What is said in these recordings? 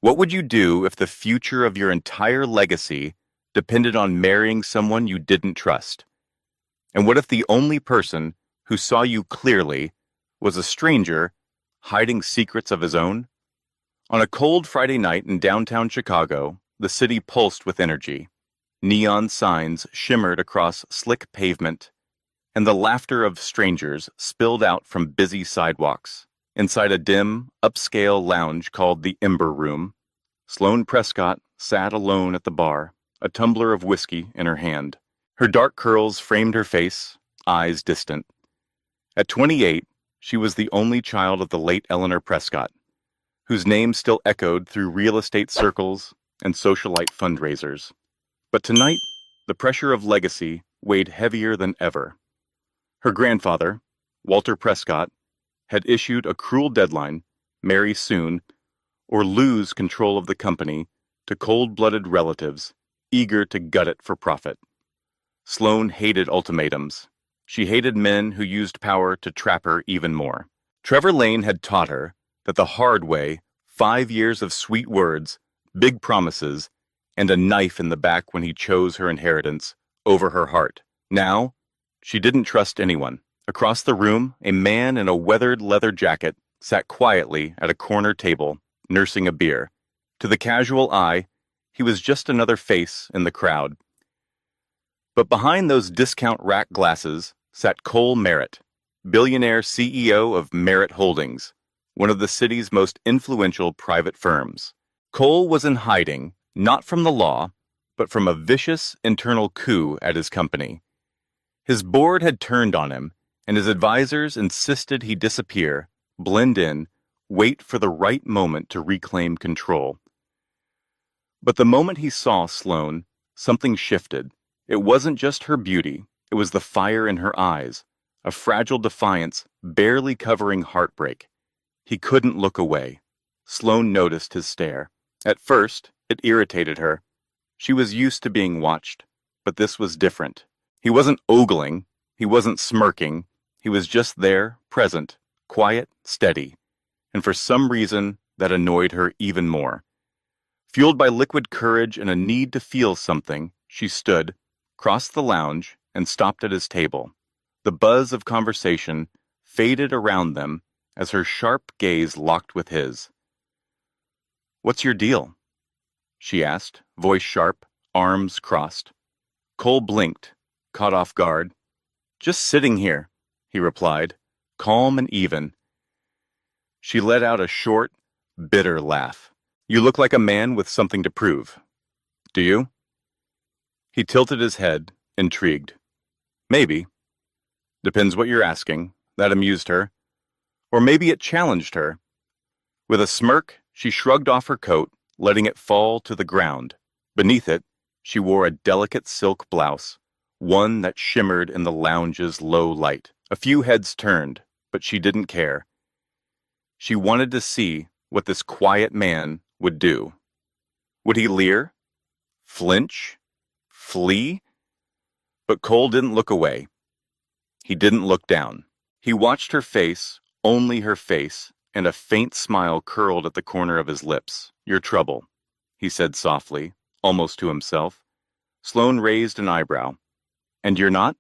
What would you do if the future of your entire legacy depended on marrying someone you didn't trust? And what if the only person who saw you clearly was a stranger hiding secrets of his own? On a cold Friday night in downtown Chicago, the city pulsed with energy. Neon signs shimmered across slick pavement, and the laughter of strangers spilled out from busy sidewalks. Inside a dim, upscale lounge called the Ember Room, Sloane Prescott sat alone at the bar, a tumbler of whiskey in her hand. Her dark curls framed her face, eyes distant. At 28, she was the only child of the late Eleanor Prescott, whose name still echoed through real estate circles and socialite fundraisers. But tonight, the pressure of legacy weighed heavier than ever. Her grandfather, Walter Prescott, had issued a cruel deadline: marry soon or lose control of the company to cold-blooded relatives eager to gut it for profit. Sloane hated ultimatums. She hated men who used power to trap her even more. Trevor Lane had taught her that the hard way: 5 years of sweet words, big promises, and a knife in the back when he chose her inheritance over her heart. Now, she didn't trust anyone. Across the room, a man in a weathered leather jacket sat quietly at a corner table, nursing a beer. To the casual eye, he was just another face in the crowd. But behind those discount rack glasses sat Cole Merritt, billionaire CEO of Merritt Holdings, one of the city's most influential private firms. Cole was in hiding, not from the law, but from a vicious internal coup at his company. His board had turned on him, and his advisors insisted he disappear, blend in, wait for the right moment to reclaim control. But the moment he saw Sloane, something shifted. It wasn't just her beauty, it was the fire in her eyes, a fragile defiance barely covering heartbreak. He couldn't look away. Sloane noticed his stare. At first, it irritated her. She was used to being watched, but this was different. He wasn't ogling, he wasn't smirking, he was just there, present, quiet, steady. And for some reason, that annoyed her even more. Fueled by liquid courage and a need to feel something, she stood, crossed the lounge, and stopped at his table. The buzz of conversation faded around them as her sharp gaze locked with his. "What's your deal?" she asked, voice sharp, arms crossed. Cole blinked, caught off guard. "Just sitting here," he replied, calm and even. She let out a short, bitter laugh. "You look like a man with something to prove. Do you?" He tilted his head, intrigued. "Maybe. Depends what you're asking." That amused her. Or maybe it challenged her. With a smirk, she shrugged off her coat, letting it fall to the ground. Beneath it, she wore a delicate silk blouse, one that shimmered in the lounge's low light. A few heads turned, but she didn't care. She wanted to see what this quiet man would do. Would he leer? Flinch? Flee? But Cole didn't look away. He didn't look down. He watched her face, only her face, and a faint smile curled at the corner of his lips. "Your trouble," he said softly, almost to himself. Sloane raised an eyebrow. "And you're not?"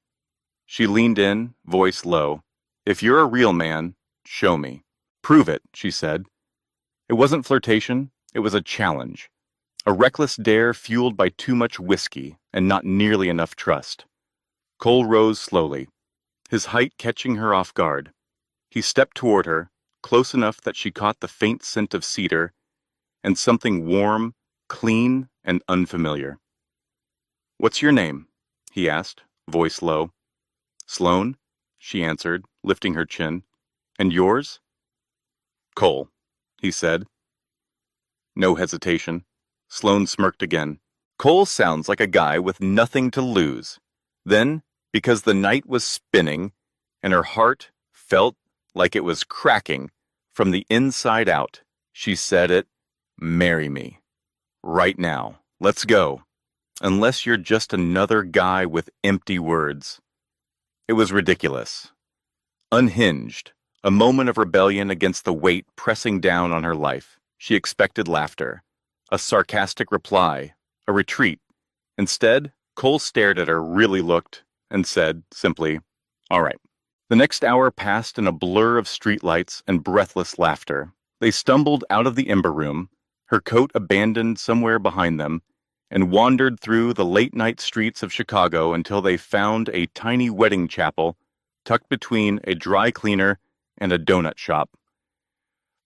She leaned in, voice low. "If you're a real man, show me." "Prove it," she said. It wasn't flirtation, it was a challenge. A reckless dare fueled by too much whiskey and not nearly enough trust. Cole rose slowly, his height catching her off guard. He stepped toward her, close enough that she caught the faint scent of cedar and something warm, clean, and unfamiliar. "What's your name?" he asked, voice low. "Sloane," she answered, lifting her chin. "And yours?" "Cole," he said. No hesitation. Sloane smirked again. "Cole sounds like a guy with nothing to lose." Then, because the night was spinning and her heart felt like it was cracking from the inside out, she said it, "Marry me. Right now. Let's go. Unless you're just another guy with empty words." It was ridiculous. Unhinged, a moment of rebellion against the weight pressing down on her life. She expected laughter. a sarcastic reply, a retreat. Instead, Cole stared at her, really looked, and said, simply, "All right." The next hour passed in a blur of streetlights and breathless laughter. They stumbled out of the Ember Room, her coat abandoned somewhere behind them, and wandered through the late-night streets of Chicago until they found a tiny wedding chapel tucked between a dry cleaner and a donut shop.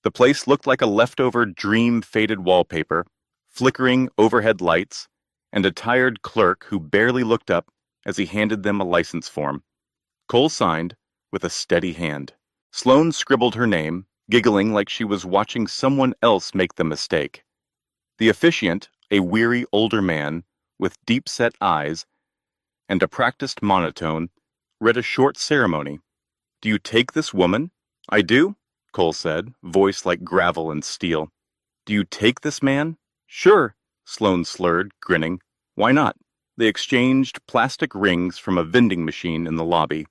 The place looked like a leftover dream-faded wallpaper, flickering overhead lights, and a tired clerk who barely looked up as he handed them a license form. Cole signed with a steady hand. Sloane scribbled her name, giggling like she was watching someone else make the mistake. The officiant, a weary older man with deep-set eyes and a practiced monotone, read a short ceremony. "Do you take this woman?" "I do," Cole said, voice like gravel and steel. "Do you take this man?" "Sure," Sloane slurred, grinning. "Why not?" They exchanged plastic rings from a vending machine in the lobby.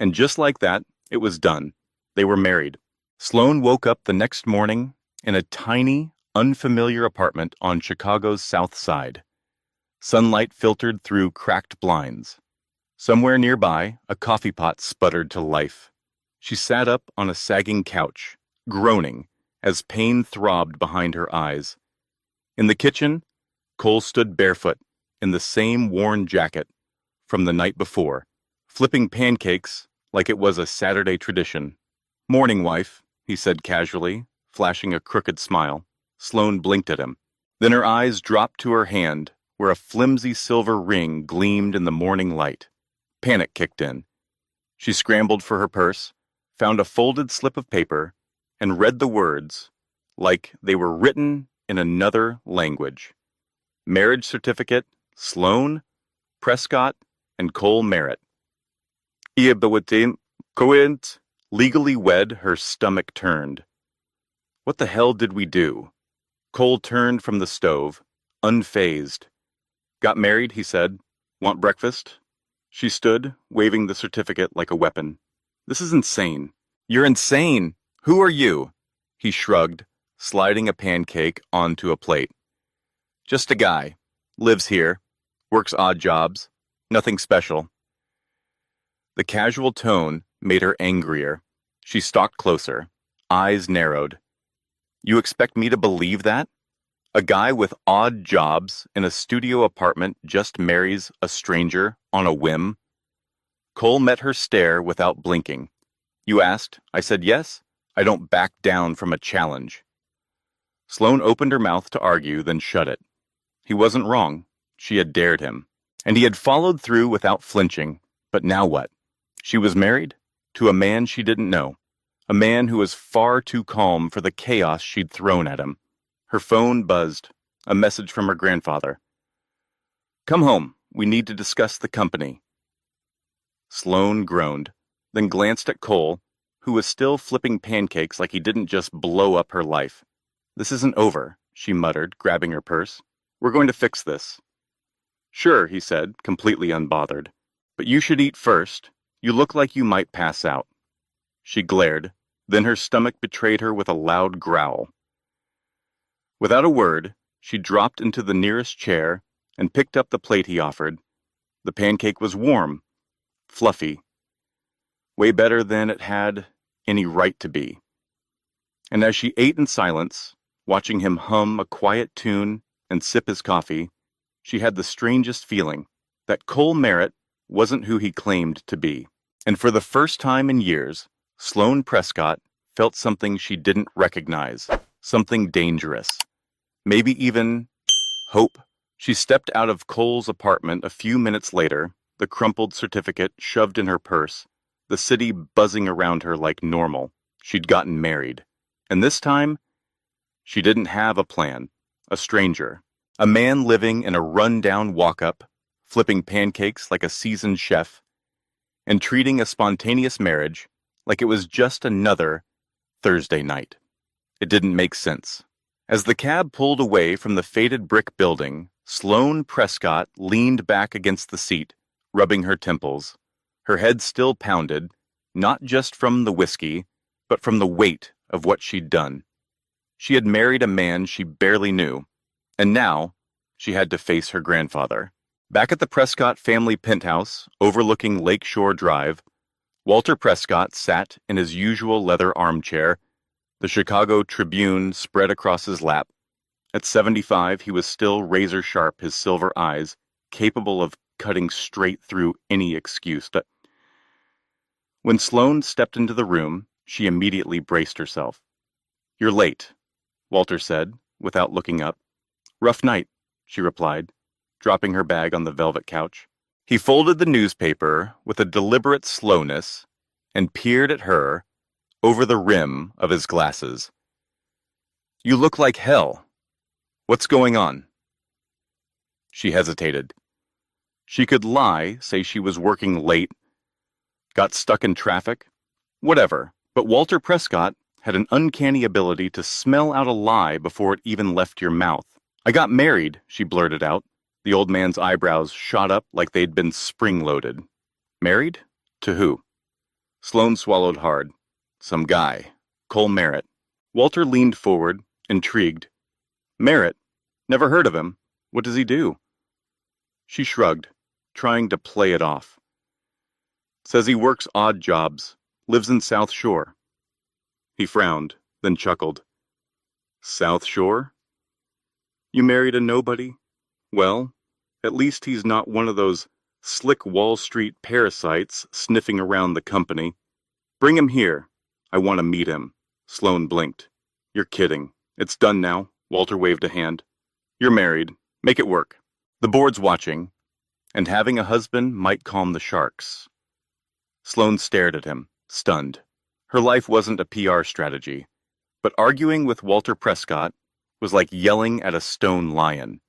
And just like that, it was done. They were married. Sloane woke up the next morning in a tiny, unfamiliar apartment on Chicago's South Side. Sunlight filtered through cracked blinds. Somewhere nearby, a coffee pot sputtered to life. She sat up on a sagging couch, groaning, as pain throbbed behind her eyes. In the kitchen, Cole stood barefoot, in the same worn jacket from the night before, flipping pancakes like it was a Saturday tradition. "Morning, wife," he said casually, flashing a crooked smile. Sloane blinked at him. Then her eyes dropped to her hand, where a flimsy silver ring gleamed in the morning light. Panic kicked in. She scrambled for her purse, found a folded slip of paper, and read the words, like they were written in another language. Marriage certificate, Sloane, Prescott, and Cole Merritt. Legally wed, her stomach turned. What the hell did we do? Cole turned from the stove, unfazed. "Got married," he said. "Want breakfast?" She stood, waving the certificate like a weapon. "This is insane." "You're insane! Who are you?" He shrugged, sliding a pancake onto a plate. "Just a guy. Lives here. Works odd jobs. Nothing special." The casual tone made her angrier. She stalked closer, eyes narrowed. "You expect me to believe that? A guy with odd jobs in a studio apartment just marries a stranger on a whim?" Cole met her stare without blinking. "You asked. I said yes. I don't back down from a challenge." Sloane opened her mouth to argue, then shut it. He wasn't wrong. She had dared him. And he had followed through without flinching. But now what? She was married to a man she didn't know. A man who was far too calm for the chaos she'd thrown at him. Her phone buzzed. A message from her grandfather. "Come home. We need to discuss the company." Sloane groaned, then glanced at Cole, who was still flipping pancakes like he didn't just blow up her life. "This isn't over," she muttered, grabbing her purse. "We're going to fix this." "Sure," he said, completely unbothered. "But you should eat first. You look like you might pass out." She glared, then her stomach betrayed her with a loud growl. Without a word, she dropped into the nearest chair and picked up the plate he offered. The pancake was warm, fluffy, way better than it had any right to be. And as she ate in silence, watching him hum a quiet tune and sip his coffee, she had the strangest feeling that Cole Merritt wasn't who he claimed to be. And for the first time in years, Sloane Prescott felt something she didn't recognize, something dangerous. Maybe even hope. She stepped out of Cole's apartment a few minutes later, the crumpled certificate shoved in her purse, the city buzzing around her like normal. She'd gotten married. And this time, she didn't have a plan. A stranger. A man living in a run-down walk-up, flipping pancakes like a seasoned chef, and treating a spontaneous marriage like it was just another Thursday night. It didn't make sense. As the cab pulled away from the faded brick building, Sloane Prescott leaned back against the seat, rubbing her temples. Her head still pounded, not just from the whiskey, but from the weight of what she'd done. She had married a man she barely knew, and now she had to face her grandfather. Back at the Prescott family penthouse overlooking Lakeshore Drive, Walter Prescott sat in his usual leather armchair, the Chicago Tribune spread across his lap. At 75, he was still razor sharp, his silver eyes, capable of cutting straight through any excuse. When Sloane stepped into the room, she immediately braced herself. "You're late," Walter said, without looking up. "Rough night," she replied, dropping her bag on the velvet couch. He folded the newspaper with a deliberate slowness and peered at her over the rim of his glasses. "You look like hell. What's going on?" She hesitated. She could lie, say she was working late, got stuck in traffic, whatever, but Walter Prescott had an uncanny ability to smell out a lie before it even left your mouth. "I got married," she blurted out. The old man's eyebrows shot up like they'd been spring-loaded. "Married? To who?" Sloane swallowed hard. "Some guy. Cole Merritt." Walter leaned forward, intrigued. "Merritt? Never heard of him. What does he do?" She shrugged, trying to play it off. "Says he works odd jobs, lives in South Shore." He frowned, then chuckled. "South Shore? You married a nobody? Well, at least he's not one of those slick Wall Street parasites sniffing around the company. Bring him here. I want to meet him." Sloane blinked. "You're kidding. It's done now." Walter waved a hand. "You're married. Make it work. The board's watching, and having a husband might calm the sharks." Sloane stared at him, stunned. Her life wasn't a PR strategy, but arguing with Walter Prescott was like yelling at a stone lion.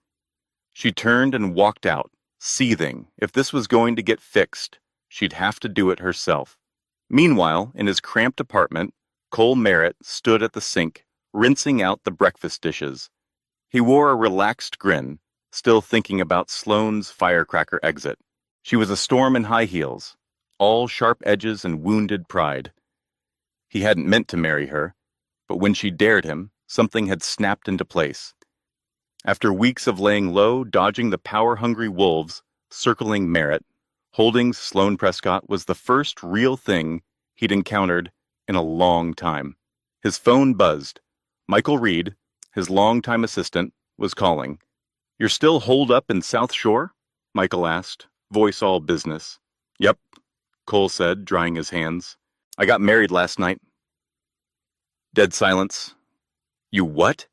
She turned and walked out, seething. If this was going to get fixed, she'd have to do it herself. Meanwhile, in his cramped apartment, Cole Merritt stood at the sink, rinsing out the breakfast dishes. He wore a relaxed grin, still thinking about Sloane's firecracker exit. She was a storm in high heels, all sharp edges and wounded pride. He hadn't meant to marry her, but when she dared him, something had snapped into place. After weeks of laying low, dodging the power-hungry wolves circling Merritt, holding Sloane Prescott was the first real thing he'd encountered in a long time. His phone buzzed. Michael Reed, his longtime assistant, was calling. "You're still holed up in South Shore?" Michael asked, voice all business. "Yep," Cole said, drying his hands. "I got married last night." Dead silence. "You what?"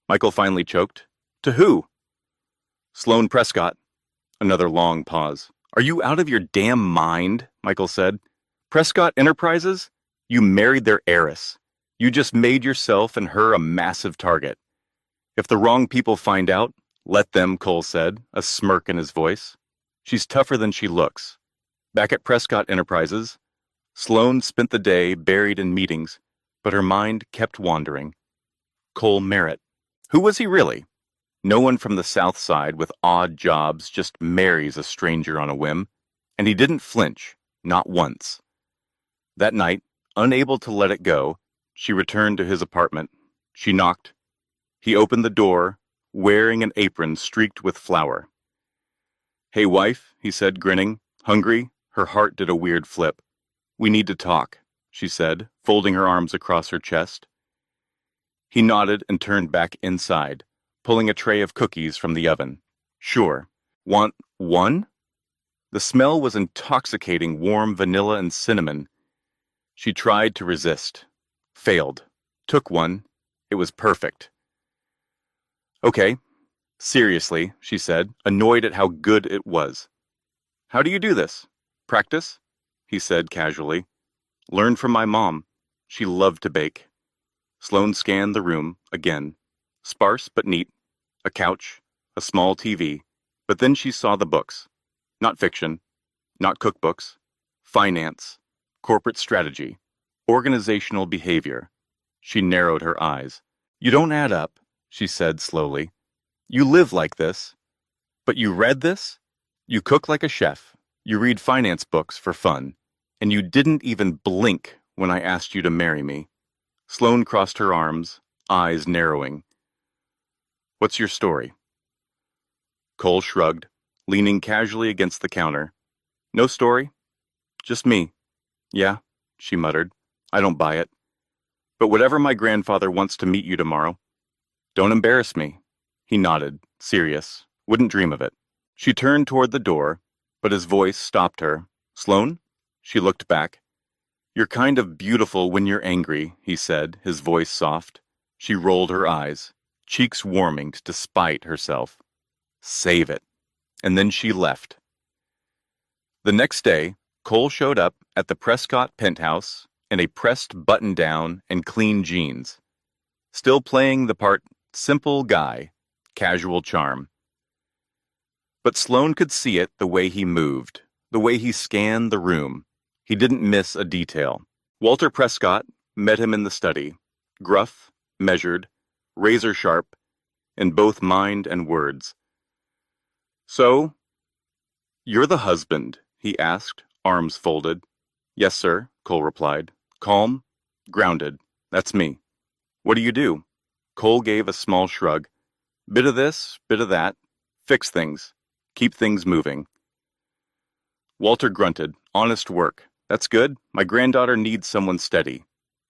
Michael finally choked. "To who?" "Sloane Prescott." Another long pause. "Are you out of your damn mind?" Michael said. "Prescott Enterprises? You married their heiress. You just made yourself and her a massive target. If the wrong people find out, let them," Cole said, a smirk in his voice. "She's tougher than she looks." Back at Prescott Enterprises, Sloane spent the day buried in meetings, but her mind kept wandering. Cole Merritt. Who was he really? No one from the South Side with odd jobs just marries a stranger on a whim, and he didn't flinch, not once. That night, unable to let it go, she returned to his apartment. She knocked. He opened the door, wearing an apron streaked with flour. "Hey, wife," he said, grinning. "Hungry?" Her heart did a weird flip. "We need to talk," she said, folding her arms across her chest. He nodded and turned back inside, pulling a tray of cookies from the oven. "Sure. Want one?" The smell was intoxicating, warm vanilla and cinnamon. She tried to resist. Failed. Took one. It was perfect. "Okay. Seriously," she said, annoyed at how good it was. "How do you do this?" "Practice," he said casually. "Learned from my mom. She loved to bake." Sloane scanned the room again. Sparse but neat. A couch, a small TV. But then she saw the books. Not fiction. Not cookbooks. Finance. Corporate strategy. Organizational behavior. She narrowed her eyes. "You don't add up," she said slowly. "You live like this. But you read this? You cook like a chef. You read finance books for fun. And you didn't even blink when I asked you to marry me." Sloane crossed her arms, eyes narrowing. "What's your story?" Cole shrugged, leaning casually against the counter. "No story. Just me." "Yeah," she muttered. "I don't buy it. But whatever, my grandfather wants to meet you tomorrow. Don't embarrass me." He nodded, serious. "Wouldn't dream of it." She turned toward the door, but his voice stopped her. "Sloan?" She looked back. "You're kind of beautiful when you're angry," he said, his voice soft. She rolled her eyes, cheeks warming despite herself. Save it. And then she left. The next day, Cole showed up at the Prescott penthouse in a pressed button-down and clean jeans, still playing the part simple guy, casual charm. But Sloan could see it the way he moved, the way he scanned the room. He didn't miss a detail. Walter Prescott met him in the study, gruff, measured, razor-sharp, in both mind and words. "So, you're the husband?" he asked, arms folded. "Yes, sir," Cole replied. "Calm, grounded. That's me." "What do you do?" Cole gave a small shrug. "Bit of this, bit of that. Fix things. Keep things moving." Walter grunted. "Honest work. That's good. My granddaughter needs someone steady.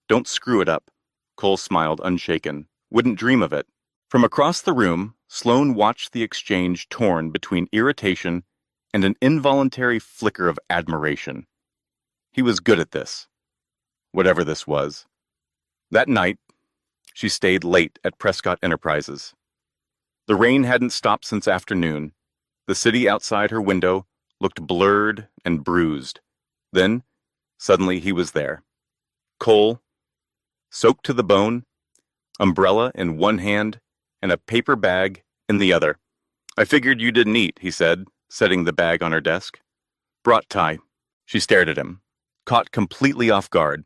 Don't screw it up." Cole smiled, unshaken. "Wouldn't dream of it." From across the room, Sloan watched the exchange torn between irritation and an involuntary flicker of admiration. He was good at this, whatever this was. That night, she stayed late at Prescott Enterprises. The rain hadn't stopped since afternoon. The city outside her window looked blurred and bruised. Then, suddenly he was there. Cole, soaked to the bone, umbrella in one hand and a paper bag in the other. "I figured you didn't eat," he said, setting the bag on her desk. "Brought Ty." She stared at him, caught completely off guard.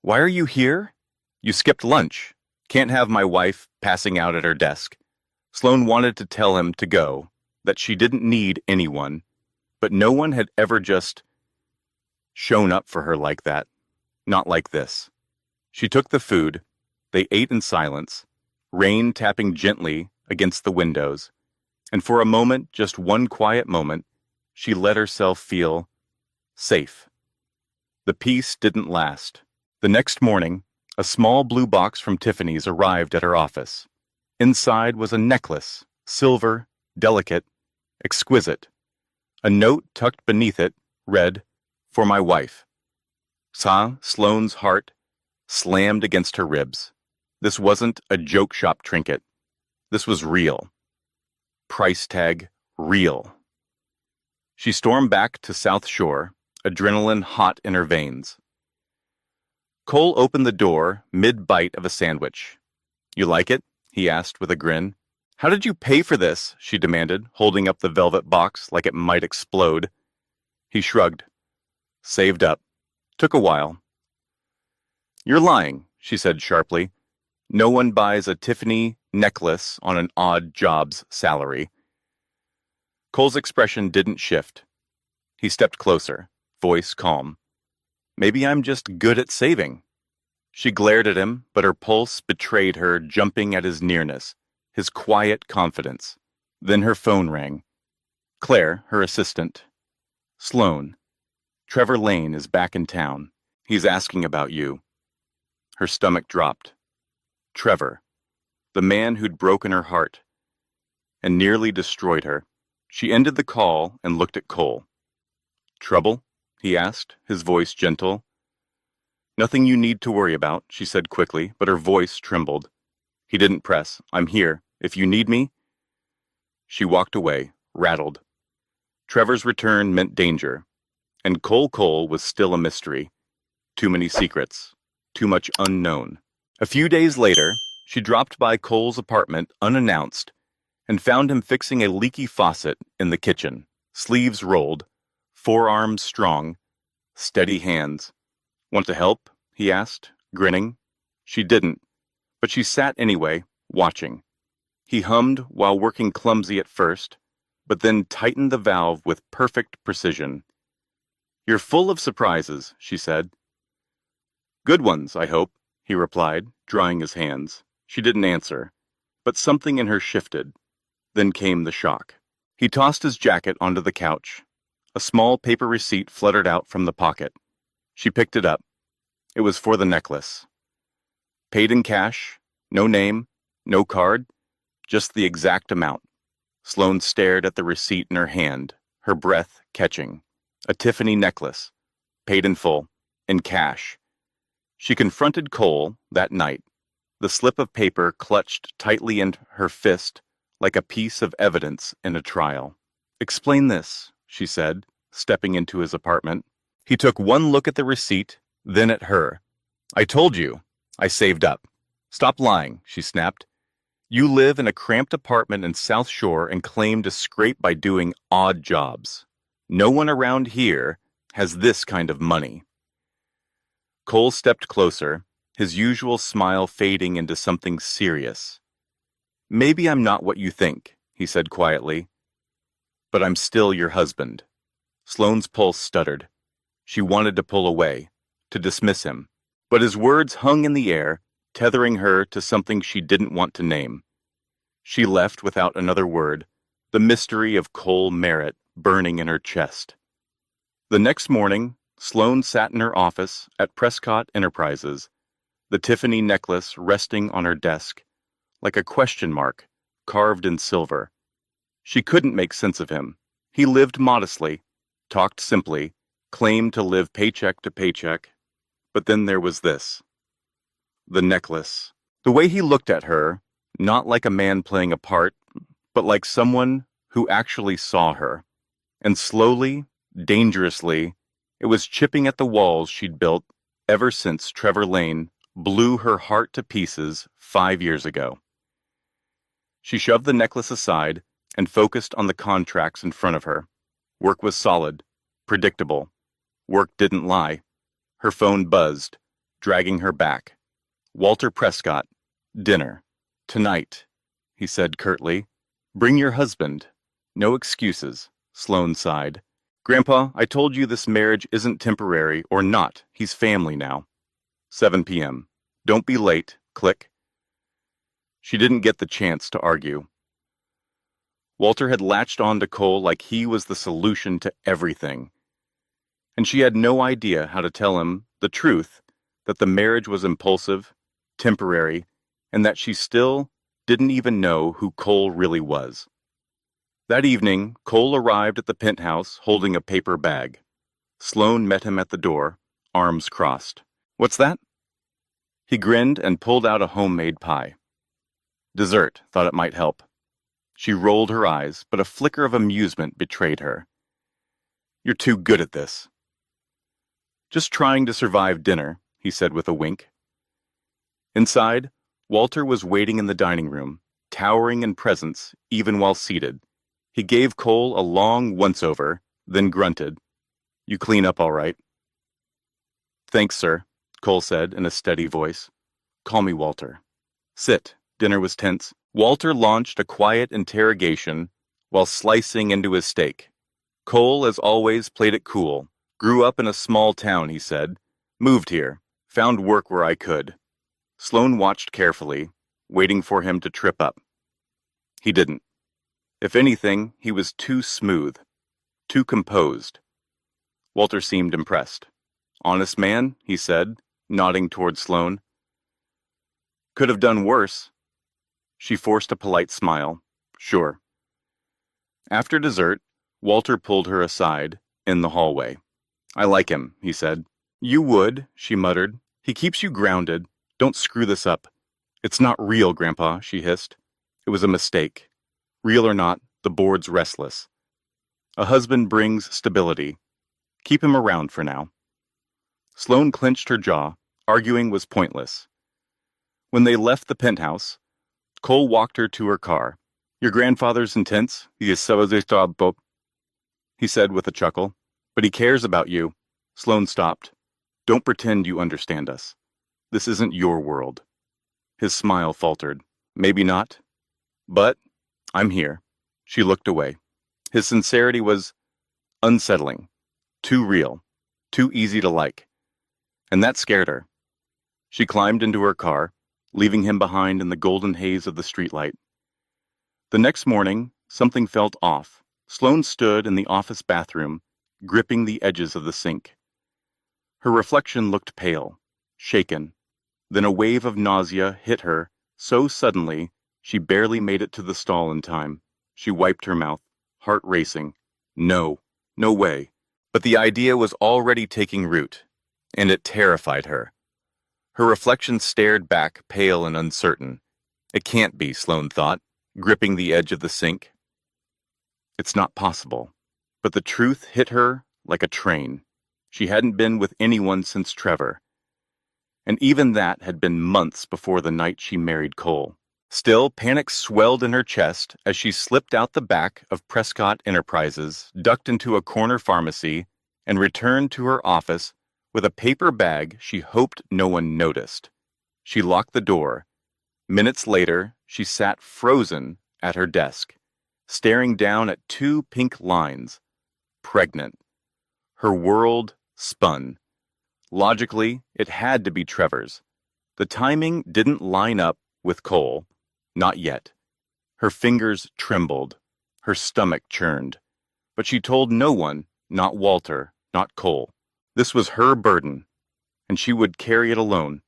"Why are you here? You skipped lunch. Can't have my wife passing out at her desk." Sloan wanted to tell him to go, that she didn't need anyone, but no one had ever just shown up for her like that. Not like this. She took the food. They ate in silence, rain tapping gently against the windows, and for a moment, just one quiet moment, she let herself feel safe. The peace didn't last. The next morning, a small blue box from Tiffany's arrived at her office. Inside was a necklace, silver, delicate, exquisite. A note tucked beneath it read, "For my wife." Sloan's heart slammed against her ribs. This wasn't a joke shop trinket. This was real. Price tag, real. She stormed back to South Shore, adrenaline hot in her veins. Cole opened the door mid-bite of a sandwich. "You like it?" he asked with a grin. "How did you pay for this?" she demanded, holding up the velvet box like it might explode. He shrugged. "Saved up. Took a while." "You're lying," she said sharply. "No one buys a Tiffany necklace on an odd job's salary." Cole's expression didn't shift. He stepped closer, voice calm. "Maybe I'm just good at saving." She glared at him, but her pulse betrayed her, jumping at his nearness, his quiet confidence. Then her phone rang. Claire, her assistant. "Sloan, Trevor Lane is back in town. He's asking about you." Her stomach dropped. Trevor, the man who'd broken her heart and nearly destroyed her. She ended the call and looked at Cole. "Trouble?" he asked, his voice gentle. "Nothing you need to worry about," she said quickly, but her voice trembled. He didn't press. "I'm here. If you need me." She walked away, rattled. Trevor's return meant danger, and Cole was still a mystery. Too many secrets. Too much unknown. A few days later, she dropped by Cole's apartment unannounced and found him fixing a leaky faucet in the kitchen, sleeves rolled, forearms strong, steady hands. "Want to help?" he asked, grinning. She didn't, but she sat anyway, watching. He hummed while working clumsy at first, but then tightened the valve with perfect precision. "You're full of surprises," she said. "Good ones, I hope," he replied, drying his hands. She didn't answer, but something in her shifted. Then came the shock. He tossed his jacket onto the couch. A small paper receipt fluttered out from the pocket. She picked it up. It was for the necklace. Paid in cash, no name, no card, just the exact amount. Sloane stared at the receipt in her hand, her breath catching. A Tiffany necklace, paid in full, in cash. She confronted Cole that night, the slip of paper clutched tightly in her fist like a piece of evidence in a trial. "Explain this," she said, stepping into his apartment. He took one look at the receipt, then at her. "I told you. I saved up." "Stop lying," she snapped. "You live in a cramped apartment in South Shore and claim to scrape by doing odd jobs. No one around here has this kind of money." Cole stepped closer, his usual smile fading into something serious. "Maybe I'm not what you think," he said quietly, "but I'm still your husband." Sloane's pulse stuttered. She wanted to pull away, to dismiss him, but his words hung in the air, tethering her to something she didn't want to name. She left without another word, the mystery of Cole Merritt burning in her chest. The next morning, Sloane sat in her office at Prescott Enterprises, the Tiffany necklace resting on her desk, like a question mark carved in silver. She couldn't make sense of him. He lived modestly, talked simply, claimed to live paycheck to paycheck. But then there was this. The necklace. The way he looked at her, not like a man playing a part, but like someone who actually saw her. And slowly, dangerously, it was chipping at the walls she'd built ever since Trevor Lane blew her heart to pieces 5 years ago. She shoved the necklace aside and focused on the contracts in front of her. Work was solid, predictable. Work didn't lie. Her phone buzzed, dragging her back. "Walter Prescott, dinner. Tonight," he said curtly. "Bring your husband. No excuses," Sloane sighed. "Grandpa, I told you this marriage isn't temporary or not. He's family now." 7 p.m. "Don't be late." Click. She didn't get the chance to argue. Walter had latched on to Cole like he was the solution to everything. And she had no idea how to tell him the truth, that the marriage was impulsive, temporary, and that she still didn't even know who Cole really was. That evening, Cole arrived at the penthouse holding a paper bag. Sloane met him at the door, arms crossed. "What's that?" He grinned and pulled out a homemade pie. "Dessert, thought it might help." She rolled her eyes, but a flicker of amusement betrayed her. "You're too good at this." "Just trying to survive dinner," he said with a wink. Inside, Walter was waiting in the dining room, towering in presence even while seated. He gave Cole a long once-over, then grunted. "You clean up all right." "Thanks, sir," Cole said in a steady voice. "Call me Walter." "Sit." Dinner was tense. Walter launched a quiet interrogation while slicing into his steak. Cole, as always, played it cool. "Grew up in a small town," he said. "Moved here. Found work where I could." Sloane watched carefully, waiting for him to trip up. He didn't. If anything, he was too smooth, too composed. Walter seemed impressed. "Honest man," he said, nodding toward Sloane. "Could have done worse." She forced a polite smile. "Sure." After dessert, Walter pulled her aside, in the hallway. "I like him," he said. "You would," she muttered. "He keeps you grounded. Don't screw this up." "It's not real, Grandpa," she hissed. "It was a mistake. Real or not, the board's restless. A husband brings stability. Keep him around for now." Sloane clenched her jaw. Arguing was pointless. When they left the penthouse, Cole walked her to her car. "Your grandfather's intense. He is so bob," he said with a chuckle. "But he cares about you." Sloane stopped. "Don't pretend you understand us. This isn't your world." His smile faltered. "Maybe not. But I'm here." She looked away. His sincerity was unsettling, too real, too easy to like. And that scared her. She climbed into her car, leaving him behind in the golden haze of the streetlight. The next morning, something felt off. Sloane stood in the office bathroom, gripping the edges of the sink. Her reflection looked pale, shaken. Then a wave of nausea hit her so suddenly she barely made it to the stall in time. She wiped her mouth, heart racing. No, no way. But the idea was already taking root, and it terrified her. Her reflection stared back, pale and uncertain. It can't be, Sloane thought, gripping the edge of the sink. It's not possible. But the truth hit her like a train. She hadn't been with anyone since Trevor. And even that had been months before the night she married Cole. Still, panic swelled in her chest as she slipped out the back of Prescott Enterprises, ducked into a corner pharmacy, and returned to her office with a paper bag she hoped no one noticed. She locked the door. Minutes later, she sat frozen at her desk, staring down at two pink lines. Pregnant. Her world spun. Logically, it had to be Trevor's. The timing didn't line up with Cole. Not yet. Her fingers trembled. Her stomach churned. But she told no one, not Walter, not Cole. This was her burden, and she would carry it alone.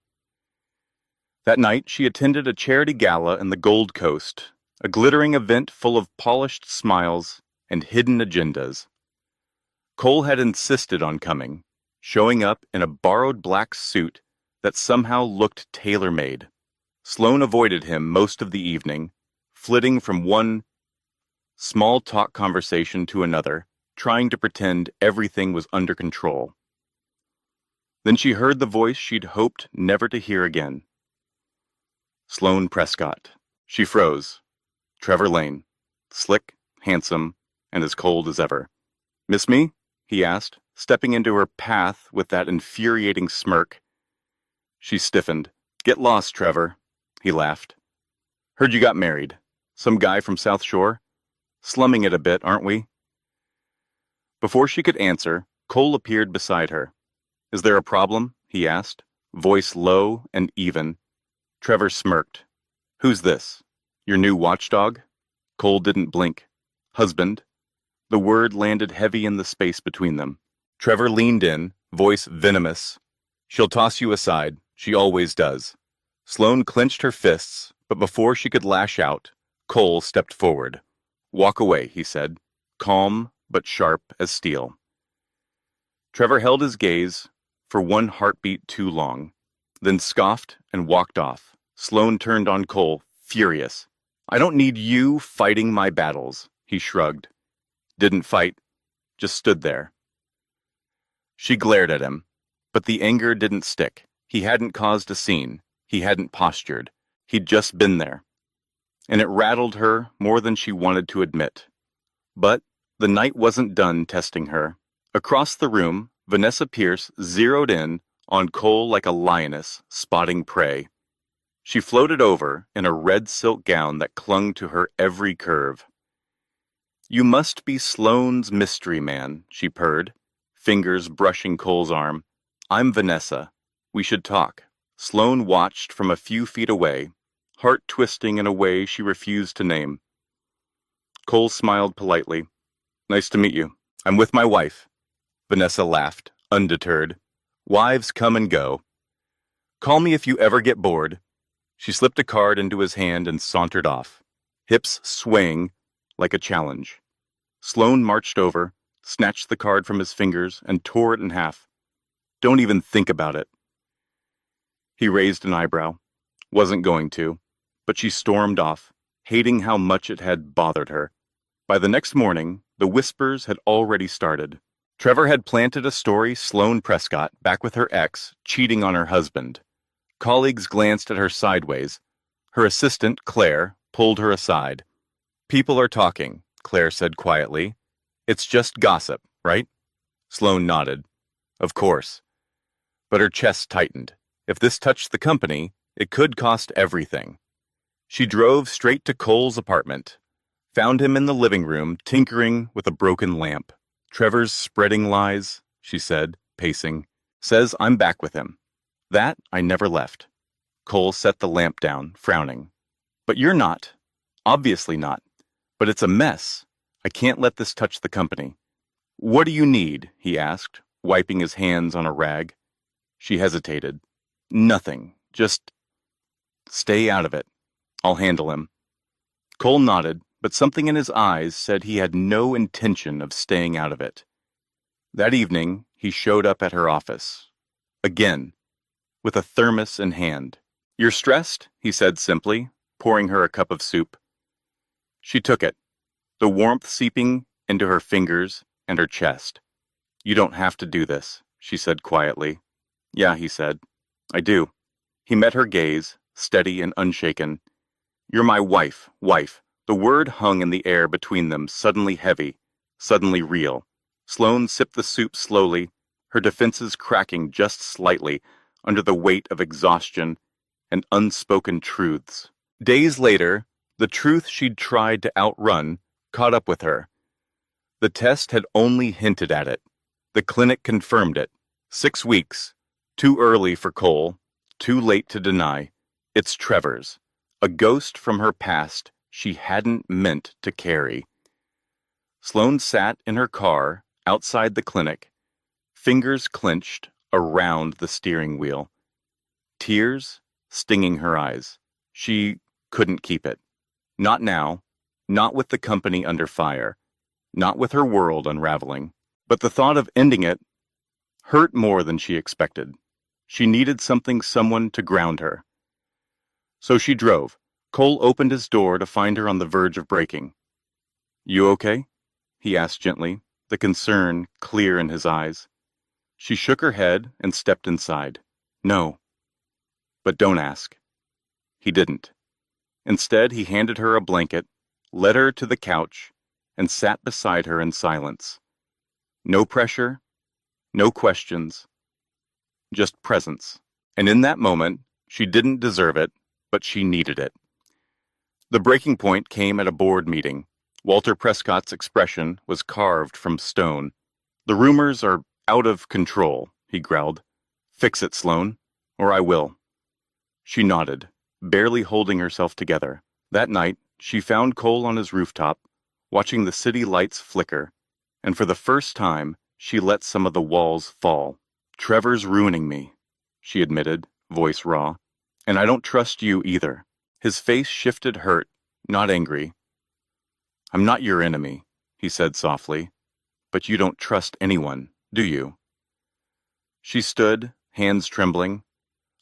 That night, she attended a charity gala in the Gold Coast, a glittering event full of polished smiles and hidden agendas. Cole had insisted on coming, showing up in a borrowed black suit that somehow looked tailor-made. Sloane avoided him most of the evening, flitting from one small-talk conversation to another, trying to pretend everything was under control. Then she heard the voice she'd hoped never to hear again. Sloane Prescott. She froze. Trevor Lane. Slick, handsome, and as cold as ever. "Miss me?" he asked, stepping into her path with that infuriating smirk. She stiffened. "Get lost, Trevor," he laughed. "Heard you got married. Some guy from South Shore? Slumming it a bit, aren't we?" Before she could answer, Cole appeared beside her. "Is there a problem?" he asked, voice low and even. Trevor smirked. "Who's this? Your new watchdog?" Cole didn't blink. "Husband?" The word landed heavy in the space between them. Trevor leaned in, voice venomous. "She'll toss you aside. She always does." Sloane clenched her fists, but before she could lash out, Cole stepped forward. "Walk away," he said, calm but sharp as steel. Trevor held his gaze for one heartbeat too long, then scoffed and walked off. Sloane turned on Cole, furious. "I don't need you fighting my battles," he shrugged. Didn't fight, just stood there. She glared at him, but the anger didn't stick. He hadn't caused a scene. He hadn't postured. He'd just been there. And it rattled her more than she wanted to admit. But the night wasn't done testing her. Across the room, Vanessa Pierce zeroed in on Cole like a lioness spotting prey. She floated over in a red silk gown that clung to her every curve. "You must be Sloane's mystery man," she purred, fingers brushing Cole's arm. "I'm Vanessa. We should talk." Sloane watched from a few feet away, heart twisting in a way she refused to name. Cole smiled politely. "Nice to meet you. I'm with my wife." Vanessa laughed, undeterred. "Wives come and go. Call me if you ever get bored." She slipped a card into his hand and sauntered off, hips swaying like a challenge. Sloane marched over, snatched the card from his fingers, and tore it in half. "Don't even think about it." He raised an eyebrow. Wasn't going to, but she stormed off, hating how much it had bothered her. By the next morning, the whispers had already started. Trevor had planted a story Sloane Prescott back with her ex, cheating on her husband. Colleagues glanced at her sideways. Her assistant, Claire, pulled her aside. "People are talking," Claire said quietly. "It's just gossip, right?" Sloane nodded. "Of course." But her chest tightened. If this touched the company, it could cost everything. She drove straight to Cole's apartment, found him in the living room tinkering with a broken lamp. "Trevor's spreading lies," she said, pacing. "Says I'm back with him. That I never left." Cole set the lamp down, frowning. But you're not. Obviously not. But it's a mess. I can't let this touch the company. What do you need? He asked, wiping his hands on a rag. She hesitated. Nothing. Just stay out of it. I'll handle him. Cole nodded, but something in his eyes said he had no intention of staying out of it. That evening, he showed up at her office. Again, with a thermos in hand. You're stressed? He said simply, pouring her a cup of soup. She took it, the warmth seeping into her fingers and her chest. You don't have to do this, she said quietly. Yeah, he said. I do. He met her gaze, steady and unshaken. You're my wife, wife. The word hung in the air between them, suddenly heavy, suddenly real. Sloane sipped the soup slowly, her defenses cracking just slightly under the weight of exhaustion and unspoken truths. Days later, the truth she'd tried to outrun caught up with her. The test had only hinted at it. The clinic confirmed it. 6 weeks. Too early for Cole, too late to deny. It's Trevor's, a ghost from her past she hadn't meant to carry. Sloane sat in her car outside the clinic, fingers clenched around the steering wheel. Tears stinging her eyes. She couldn't keep it. Not now, not with the company under fire, not with her world unraveling. But the thought of ending it hurt more than she expected. She needed someone to ground her. So she drove. Cole opened his door to find her on the verge of braking. You okay? He asked gently, the concern clear in his eyes. She shook her head and stepped inside. No. But don't ask. He didn't. Instead, he handed her a blanket, led her to the couch, and sat beside her in silence. No pressure, no questions, just presence. And in that moment, she didn't deserve it, but she needed it. The breaking point came at a board meeting. Walter Prescott's expression was carved from stone. The rumors are out of control, he growled. Fix it, Sloane, or I will. She nodded, barely holding herself together. That night, she found Cole on his rooftop, watching the city lights flicker, and for the first time, she let some of the walls fall. Trevor's ruining me, she admitted, voice raw. And I don't trust you either. His face shifted hurt, not angry. I'm not your enemy, he said softly. But you don't trust anyone, do you? She stood, hands trembling.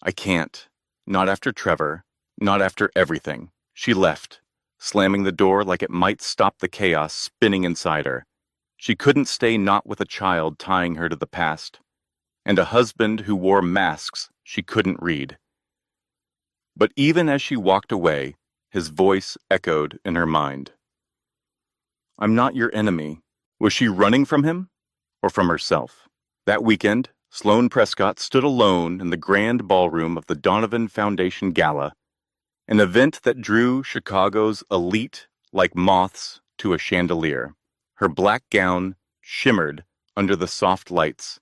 I can't. Not after Trevor. Not after everything. She left, slamming the door like it might stop the chaos spinning inside her. She couldn't stay not with a child tying her to the past, and a husband who wore masks she couldn't read. But even as she walked away, his voice echoed in her mind. I'm not your enemy. Was she running from him or from herself? That weekend, Sloane Prescott stood alone in the grand ballroom of the Donovan Foundation Gala, an event that drew Chicago's elite like moths to a chandelier. Her black gown shimmered under the soft lights.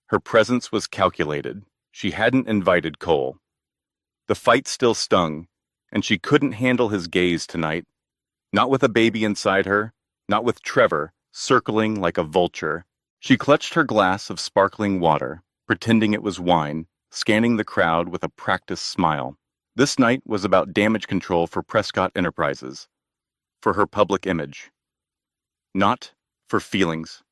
Her presence was calculated. She hadn't invited Cole. The fight still stung, and she couldn't handle his gaze tonight. Not with a baby inside her, not with Trevor circling like a vulture. She clutched her glass of sparkling water, pretending it was wine, scanning the crowd with a practiced smile. This night was about damage control for Prescott Enterprises, for her public image. Not for feelings.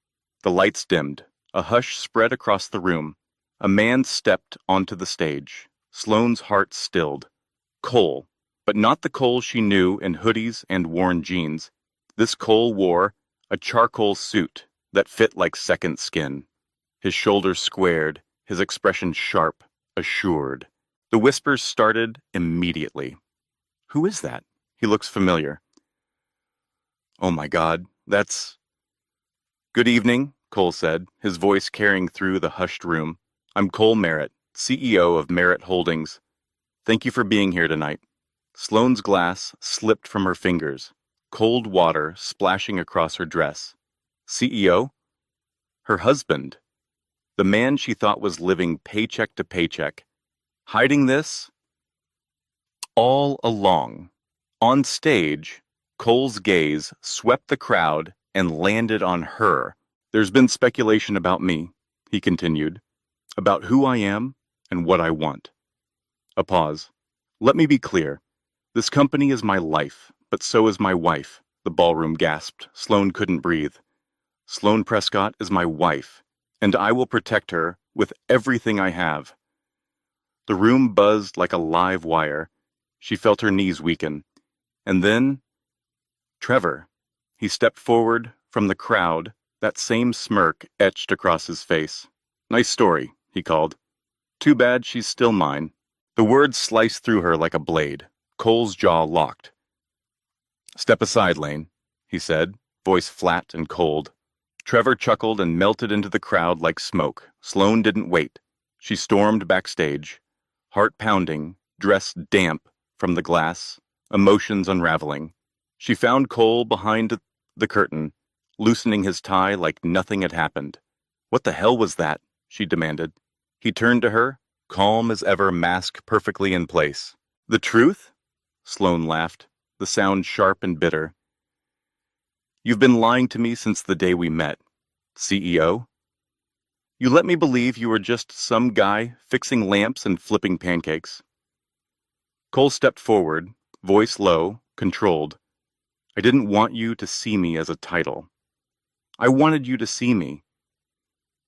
The lights dimmed. A hush spread across the room. A man stepped onto the stage. Sloane's heart stilled. Cole, but not the Cole she knew in hoodies and worn jeans. This Cole wore a charcoal suit that fit like second skin. His shoulders squared, his expression sharp, assured. The whispers started immediately. Who is that? He looks familiar. Oh my God, that's... Good evening, Cole said, his voice carrying through the hushed room. I'm Cole Merritt, CEO of Merritt Holdings. Thank you for being here tonight. Sloane's glass slipped from her fingers, cold water splashing across her dress. CEO? Her husband. The man she thought was living paycheck to paycheck. Hiding this? All along. On stage, Cole's gaze swept the crowd and landed on her. There's been speculation about me, he continued, about who I am and what I want. A pause. Let me be clear. This company is my life, but so is my wife, the ballroom gasped. Sloane couldn't breathe. Sloane Prescott is my wife, and I will protect her with everything I have. The room buzzed like a live wire. She felt her knees weaken. And then, Trevor. He stepped forward from the crowd, that same smirk etched across his face. Nice story, he called. Too bad she's still mine. The words sliced through her like a blade. Cole's jaw locked. Step aside, Lane, he said, voice flat and cold. Trevor chuckled and melted into the crowd like smoke. Sloane didn't wait. She stormed backstage, heart pounding, dress damp from the glass, emotions unraveling. She found Cole behind the curtain, loosening his tie like nothing had happened. What the hell was that? She demanded. He turned to her, calm as ever, mask perfectly in place. The truth? Sloane laughed, the sound sharp and bitter. You've been lying to me since the day we met, CEO. You let me believe you were just some guy fixing lamps and flipping pancakes. Cole stepped forward, voice low, controlled. I didn't want you to see me as a title. I wanted you to see me.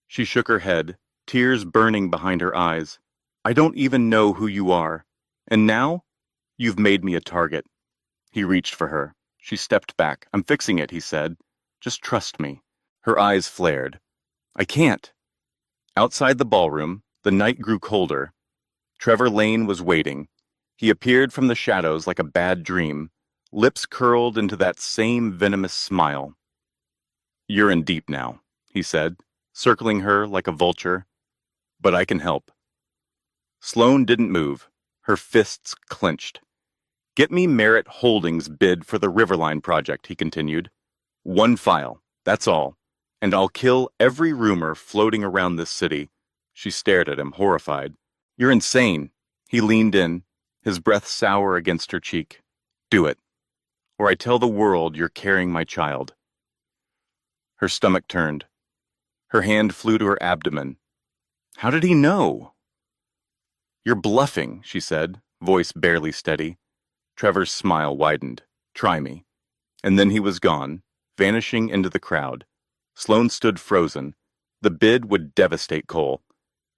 She shook her head, tears burning behind her eyes. I don't even know who you are. And now, you've made me a target. He reached for her. She stepped back. I'm fixing it, he said. Just trust me. Her eyes flared. I can't. Outside the ballroom, the night grew colder. Trevor Lane was waiting. He appeared from the shadows like a bad dream, lips curled into that same venomous smile. You're in deep now, he said, circling her like a vulture. But I can help. Sloane didn't move. Her fists clenched. Get me Merritt Holdings' bid for the Riverline project, he continued. One file, that's all. And I'll kill every rumor floating around this city. She stared at him, horrified. You're insane. He leaned in, his breath sour against her cheek. Do it, or I tell the world you're carrying my child. Her stomach turned. Her hand flew to her abdomen. How did he know? You're bluffing, she said, voice barely steady. Trevor's smile widened. Try me. And then he was gone, vanishing into the crowd. Sloane stood frozen. The bid would devastate Cole.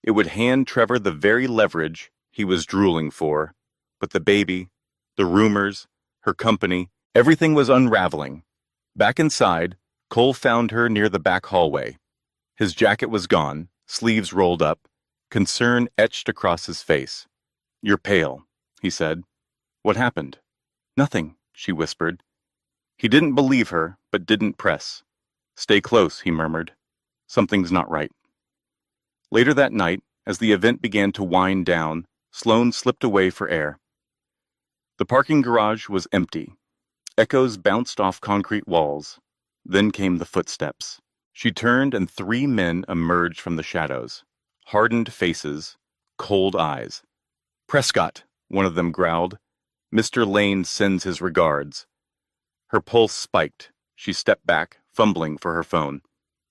It would hand Trevor the very leverage he was drooling for. But the baby, the rumors, her company, everything was unraveling. Back inside, Cole found her near the back hallway. His jacket was gone, sleeves rolled up, concern etched across his face. You're pale, he said. What happened? Nothing, she whispered. He didn't believe her, but didn't press. Stay close, he murmured. Something's not right. Later that night, as the event began to wind down, Sloane slipped away for air. The parking garage was empty. Echoes bounced off concrete walls. Then came the footsteps. She turned and 3 men emerged from the shadows. Hardened faces, cold eyes. Prescott, one of them growled. Mr. Lane sends his regards. Her pulse spiked. She stepped back, fumbling for her phone.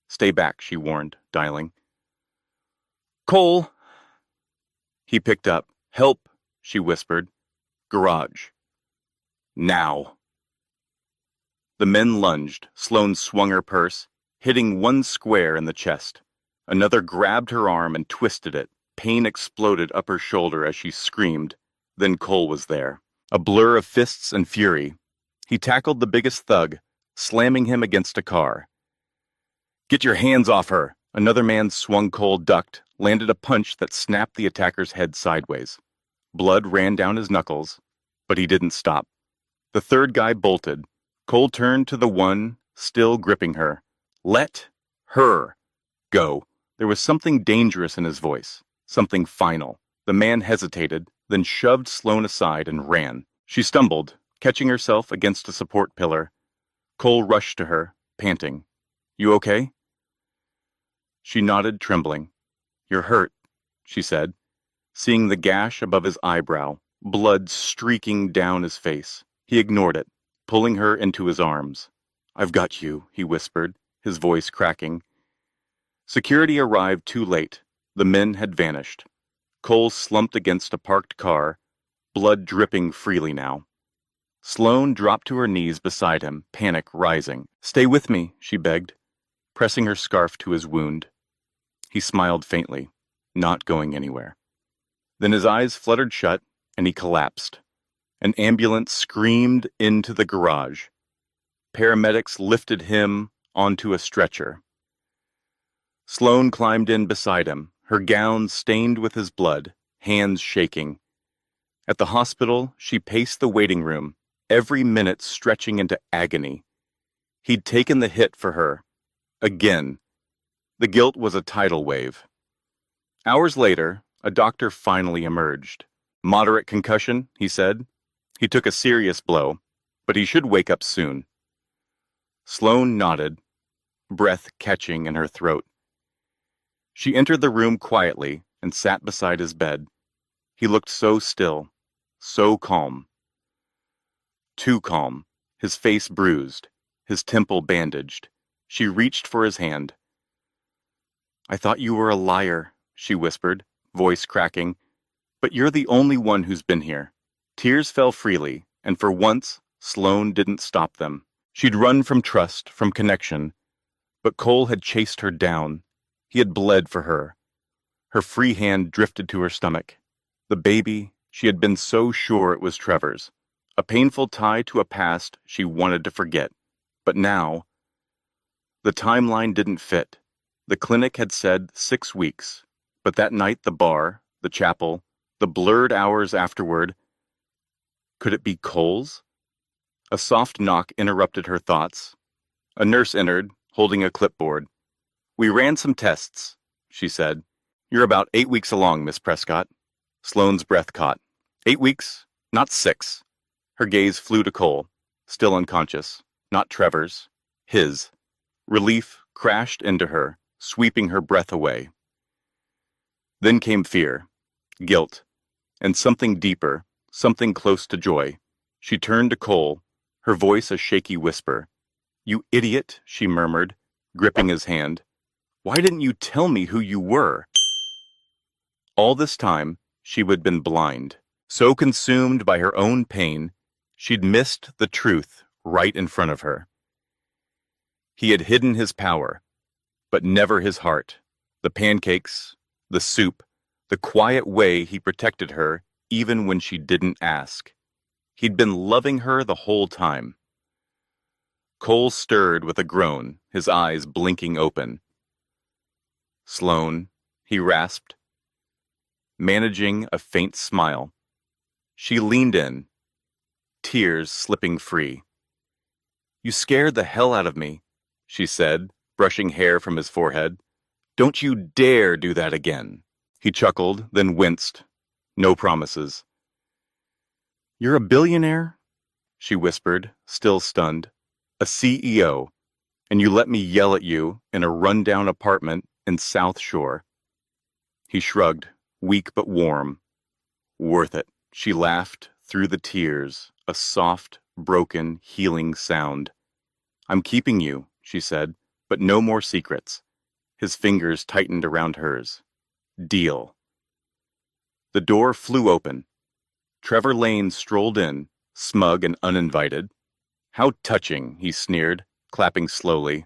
Stay back, she warned, dialing. Cole! He picked up. Help, she whispered. Garage. Now. The men lunged. Sloane swung her purse, hitting one square in the chest. Another grabbed her arm and twisted it. Pain exploded up her shoulder as she screamed. Then Cole was there. A blur of fists and fury. He tackled the biggest thug, slamming him against a car. Get your hands off her! Another man swung. Cole ducked, landed a punch that snapped the attacker's head sideways. Blood ran down his knuckles, but he didn't stop. The third guy bolted. Cole turned to the one still gripping her. Let her go. There was something dangerous in his voice, something final. The man hesitated, then shoved Sloane aside and ran. She stumbled, catching herself against a support pillar. Cole rushed to her, panting. You okay? She nodded, trembling. You're hurt, she said, seeing the gash above his eyebrow, blood streaking down his face. He ignored it, pulling her into his arms. "I've got you," he whispered, his voice cracking. Security arrived too late. The men had vanished. Cole slumped against a parked car, blood dripping freely now. Sloane dropped to her knees beside him, panic rising. "Stay with me," she begged, pressing her scarf to his wound. He smiled faintly, not going anywhere. Then his eyes fluttered shut, and he collapsed. An ambulance screamed into the garage. Paramedics lifted him onto a stretcher. Sloane climbed in beside him, her gown stained with his blood, hands shaking. At the hospital, she paced the waiting room, every minute stretching into agony. He'd taken the hit for her. Again. The guilt was a tidal wave. Hours later, a doctor finally emerged. "Moderate concussion," he said. "He took a serious blow, but he should wake up soon." Sloane nodded, breath catching in her throat. She entered the room quietly and sat beside his bed. He looked so still, so calm. Too calm, his face bruised, his temple bandaged. She reached for his hand. "I thought you were a liar," she whispered, voice cracking. "But you're the only one who's been here." Tears fell freely, and for once, Sloane didn't stop them. She'd run from trust, from connection, but Cole had chased her down. He had bled for her. Her free hand drifted to her stomach. The baby, she had been so sure it was Trevor's. A painful tie to a past she wanted to forget. But now, the timeline didn't fit. The clinic had said 6 weeks, but that night the bar, the chapel, the blurred hours afterward, could it be Cole's? A soft knock interrupted her thoughts. A nurse entered, holding a clipboard. "We ran some tests," she said. "You're about 8 weeks along, Miss Prescott." Sloane's breath caught. 8 weeks, not 6. Her gaze flew to Cole, still unconscious, not Trevor's, his. Relief crashed into her, sweeping her breath away. Then came fear, guilt, and something deeper, something close to joy. She turned to Cole, her voice a shaky whisper. "You idiot," she murmured, gripping his hand. "Why didn't you tell me who you were?" All this time, she had been blind, so consumed by her own pain, she'd missed the truth right in front of her. He had hidden his power, but never his heart, the pancakes, the soup, the quiet way he protected her even when she didn't ask. He'd been loving her the whole time. Cole stirred with a groan, his eyes blinking open. "Sloane," he rasped, managing a faint smile. She leaned in, tears slipping free. "You scared the hell out of me," she said, brushing hair from his forehead. "Don't you dare do that again." He chuckled, then winced. No promises. "You're a billionaire?" she whispered, still stunned. "A CEO, and you let me yell at you in a rundown apartment in South Shore." He shrugged, weak but warm. "Worth it," she laughed through the tears, a soft, broken, healing sound. "I'm keeping you," she said, "but no more secrets." His fingers tightened around hers. "Deal." The door flew open. Trevor Lane strolled in, smug and uninvited. "How touching," he sneered, clapping slowly.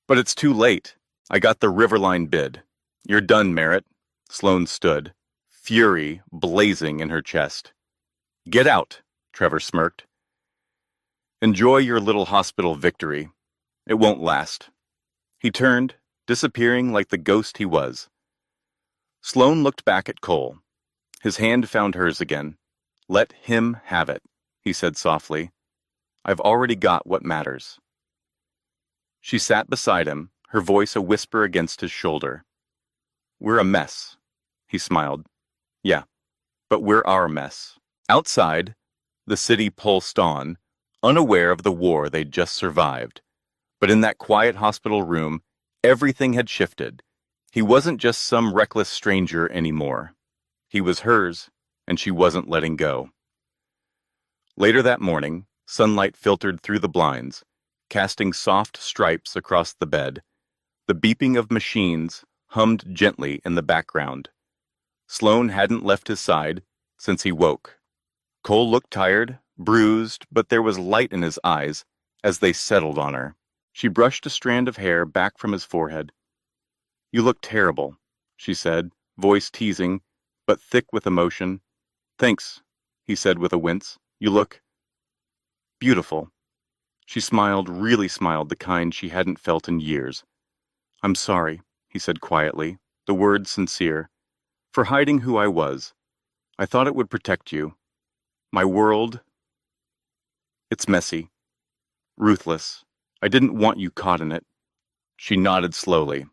"But it's too late. I got the Riverline bid. You're done, Merritt." Sloane stood, fury blazing in her chest. "Get out," Trevor smirked. "Enjoy your little hospital victory. It won't last." He turned, disappearing like the ghost he was. Sloane looked back at Cole. His hand found hers again. "Let him have it," he said softly. "I've already got what matters." She sat beside him, her voice a whisper against his shoulder. "We're a mess," he smiled. "Yeah, but we're our mess." Outside, the city pulsed on, unaware of the war they'd just survived. But in that quiet hospital room, everything had shifted. He wasn't just some reckless stranger anymore. He was hers, and she wasn't letting go. Later that morning, sunlight filtered through the blinds, casting soft stripes across the bed. The beeping of machines hummed gently in the background. Sloane hadn't left his side since he woke. Cole looked tired, bruised, but there was light in his eyes as they settled on her. She brushed a strand of hair back from his forehead. "You look terrible," she said, voice teasing, but thick with emotion. "Thanks," he said with a wince. "You look beautiful." She smiled, really smiled, the kind she hadn't felt in years. "I'm sorry," he said quietly, the words sincere, "for hiding who I was. I thought it would protect you. My world, it's messy, ruthless. I didn't want you caught in it." She nodded slowly.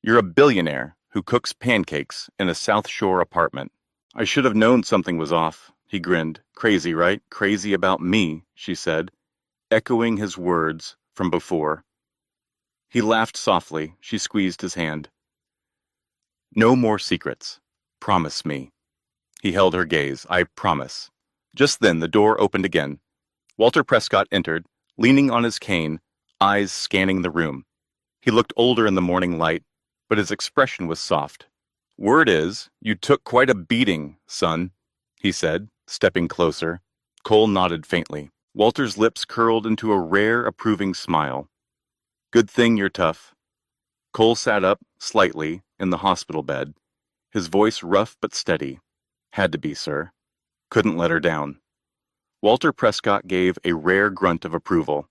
"You're a billionaire who cooks pancakes in a South Shore apartment." "I should have known something was off," he grinned. "Crazy, right? Crazy about me," she said, echoing his words from before. He laughed softly. She squeezed his hand. "No more secrets. Promise me." He held her gaze. "I promise." Just then the door opened again. Walter Prescott entered, leaning on his cane, eyes scanning the room. He looked older in the morning light, but his expression was soft. "Word is, you took quite a beating, son," he said, stepping closer. Cole nodded faintly. Walter's lips curled into a rare, approving smile. "Good thing you're tough." Cole sat up, slightly, in the hospital bed, his voice rough but steady. "Had to be, sir. Couldn't let her down." Walter Prescott gave a rare grunt of approval.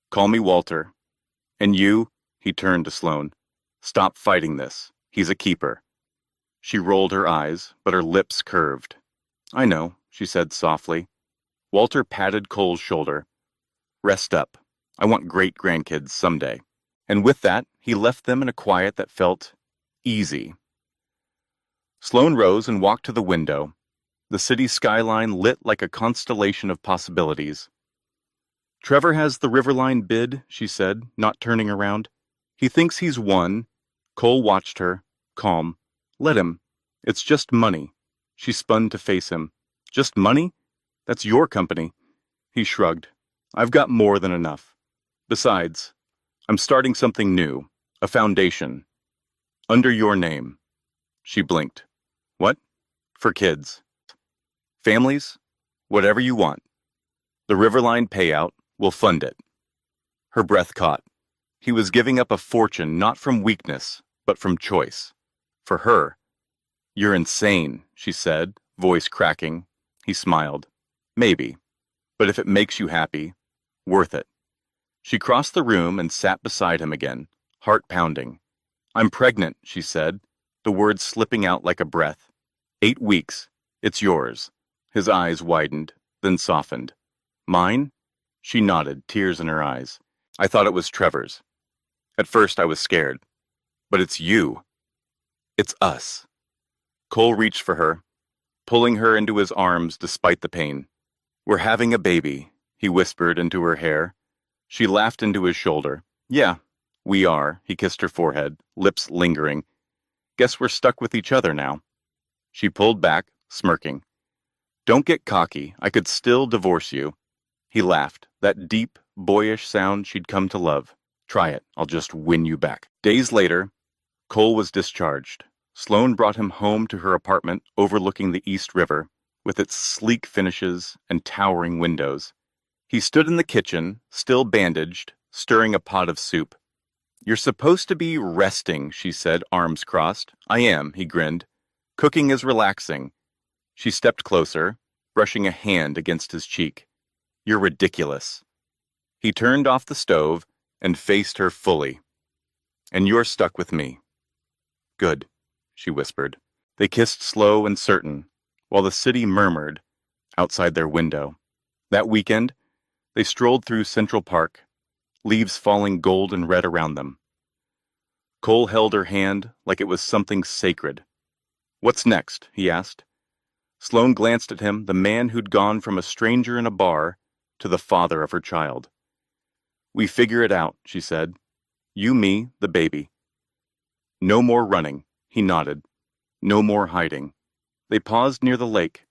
"Call me Walter. And you," he turned to Sloane, "stop fighting this. He's a keeper." She rolled her eyes, but her lips curved. "I know," she said softly. Walter patted Cole's shoulder. "Rest up. I want great grandkids someday." And with that, he left them in a quiet that felt easy. Sloane rose and walked to the window, the city skyline lit like a constellation of possibilities. "Trevor has the Riverline bid," she said, not turning around. "He thinks he's won." Cole watched her, calm. "Let him. It's just money." She spun to face him. "Just money? That's your company." He shrugged. "I've got more than enough. Besides, I'm starting something new, a foundation. Under your name." She blinked. "What?" "For kids. Families? Whatever you want. The Riverline payout will fund it." Her breath caught. He was giving up a fortune not from weakness, but from choice. For her. "You're insane," she said, voice cracking. He smiled. "Maybe. But if it makes you happy, worth it." She crossed the room and sat beside him again, heart pounding. "I'm pregnant," she said, the words slipping out like a breath. 8 weeks. It's yours." His eyes widened, then softened. "Mine?" She nodded, tears in her eyes. "I thought it was Trevor's. At first I was scared. But it's you. It's us." Cole reached for her, pulling her into his arms despite the pain. "We're having a baby," he whispered into her hair. She laughed into his shoulder. "Yeah, we are," he kissed her forehead, lips lingering. "Guess we're stuck with each other now." She pulled back, smirking. "Don't get cocky. I could still divorce you." He laughed, that deep, boyish sound she'd come to love. "Try it. I'll just win you back." Days later, Cole was discharged. Sloane brought him home to her apartment overlooking the East River, with its sleek finishes and towering windows. He stood in the kitchen, still bandaged, stirring a pot of soup. "You're supposed to be resting," she said, arms crossed. "I am," he grinned. "Cooking is relaxing." She stepped closer, brushing a hand against his cheek. "You're ridiculous." He turned off the stove and faced her fully. "And you're stuck with me." "Good," she whispered. They kissed slow and certain, while the city murmured outside their window. That weekend, they strolled through Central Park, leaves falling gold and red around them. Cole held her hand like it was something sacred. "What's next?" he asked. Sloane glanced at him, the man who'd gone from a stranger in a bar to the father of her child. "We figure it out," she said. "You, me, the baby." "No more running," he nodded. "No more hiding. They paused near the lake,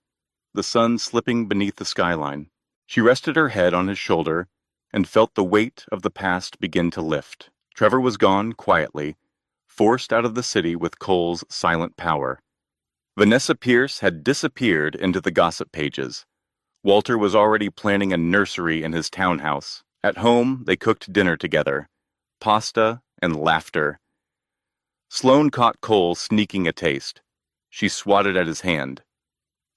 the sun slipping beneath the skyline. She rested her head on his shoulder and felt the weight of the past begin to lift. Trevor was gone quietly, forced out of the city with Cole's silent power. Vanessa Pierce had disappeared into the gossip pages. Walter was already planning a nursery in his townhouse. At home, they cooked dinner together. Pasta and laughter. Sloane caught Cole sneaking a taste. She swatted at his hand.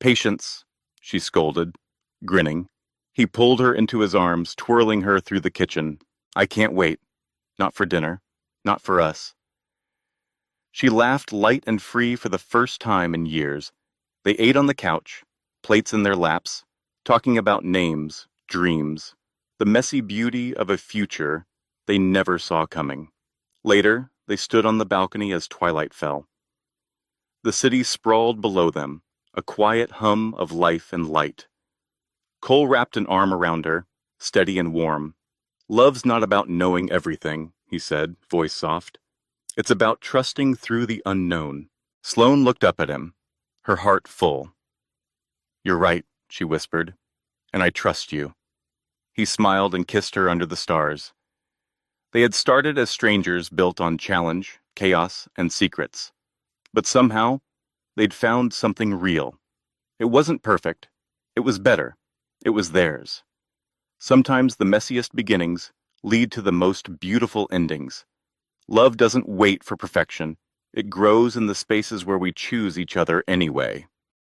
"Patience," she scolded, grinning. He pulled her into his arms, twirling her through the kitchen. "I can't wait. Not for dinner. Not for us." She laughed light and free for the first time in years. They ate on the couch, plates in their laps, talking about names, dreams, the messy beauty of a future they never saw coming. Later, they stood on the balcony as twilight fell. The city sprawled below them, a quiet hum of life and light. Cole wrapped an arm around her, steady and warm. "Love's not about knowing everything," he said, voice soft. "It's about trusting through the unknown." Sloane looked up at him, her heart full. "You're right," she whispered, "and I trust you." He smiled and kissed her under the stars. They had started as strangers built on challenge, chaos, and secrets. But somehow, they'd found something real. It wasn't perfect. It was better. It was theirs. Sometimes the messiest beginnings lead to the most beautiful endings. Love doesn't wait for perfection. It grows in the spaces where we choose each other anyway.